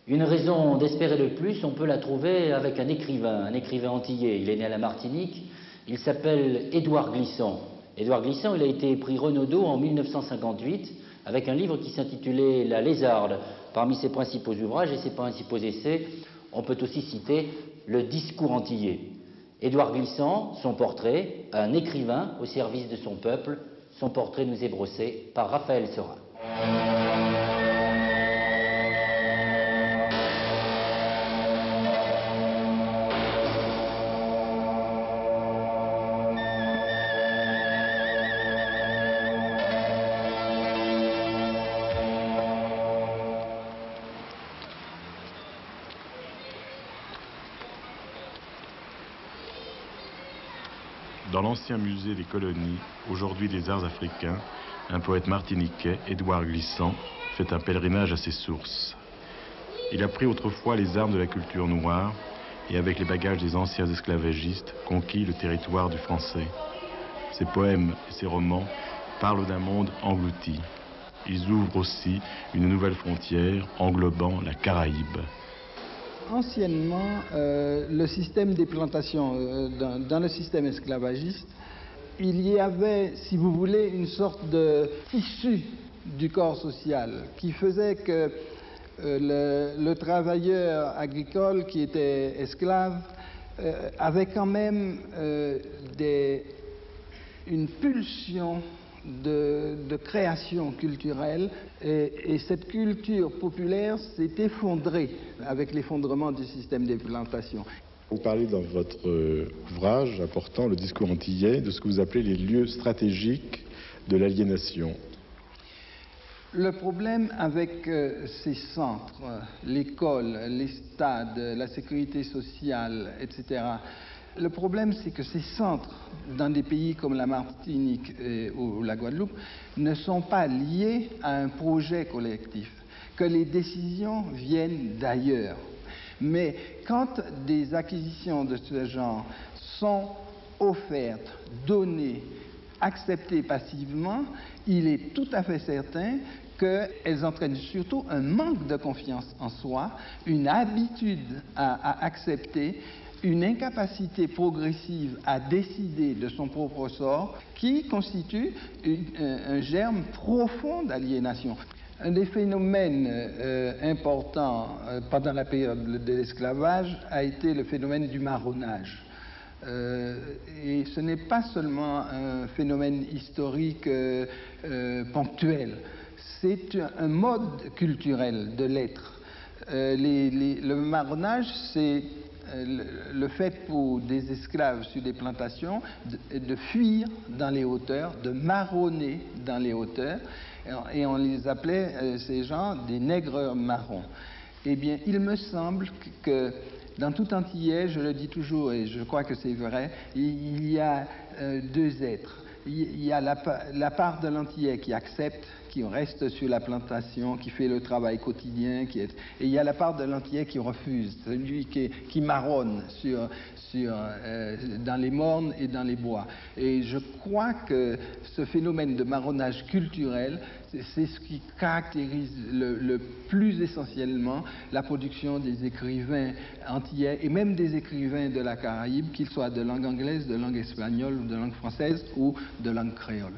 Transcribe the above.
Une raison d'espérer le plus, on peut la trouver avec un écrivain antillais. Il est né à la Martinique, il s'appelle Édouard Glissant. Édouard Glissant, il a été prix Renaudot en 1958 avec un livre qui s'intitulait La Lézarde. Parmi ses principaux ouvrages et ses principaux essais, on peut aussi citer Le discours antillais. Édouard Glissant, son portrait, un écrivain au service de son peuple, son portrait nous est brossé par Raphaël Seurat. Dans l'ancien musée des colonies, aujourd'hui des arts africains, un poète martiniquais, Édouard Glissant, fait un pèlerinage à ses sources. Il a pris autrefois les armes de la culture noire et avec les bagages des anciens esclavagistes conquis le territoire du français. Ses poèmes et ses romans parlent d'un monde englouti. Ils ouvrent aussi une nouvelle frontière englobant la Caraïbe. Anciennement, le système des plantations, dans le système esclavagiste, il y avait, si vous voulez, une sorte de tissu du corps social qui faisait que le travailleur agricole qui était esclave avait quand même une pulsion de création culturelle et cette culture populaire s'est effondrée avec l'effondrement du système des plantations. Vous parlez dans votre ouvrage important, Le discours antillais, de ce que vous appelez les lieux stratégiques de l'aliénation. Le problème avec ces centres, l'école, les stades, la sécurité sociale, etc., le problème, c'est que ces centres, dans des pays comme la Martinique ou la Guadeloupe, ne sont pas liés à un projet collectif, que les décisions viennent d'ailleurs. Mais quand des acquisitions de ce genre sont offertes, données, acceptées passivement, il est tout à fait certain qu'elles entraînent surtout un manque de confiance en soi, une habitude à accepter, une incapacité progressive à décider de son propre sort qui constitue un germe profond d'aliénation. Un des phénomènes importants pendant la période de l'esclavage a été le phénomène du marronnage. Et ce n'est pas seulement un phénomène historique ponctuel, c'est un mode culturel de l'être. Le marronnage, c'est le fait pour des esclaves sur des plantations de fuir dans les hauteurs, de marronner dans les hauteurs, et on les appelait, ces gens, des nègres marrons. Eh bien, il me semble que dans tout Antillais, je le dis toujours et je crois que c'est vrai, il y a deux êtres. Il y a la part de l'Antillais qui accepte, qui reste sur la plantation, qui fait le travail quotidien, et il y a la part de l'Antillais qui refuse, celui qui marronne dans les mornes et dans les bois. Et je crois que ce phénomène de marronnage culturel, c'est ce qui caractérise le plus essentiellement la production des écrivains antillais et même des écrivains de la Caraïbe, qu'ils soient de langue anglaise, de langue espagnole, de langue française ou de langue créole.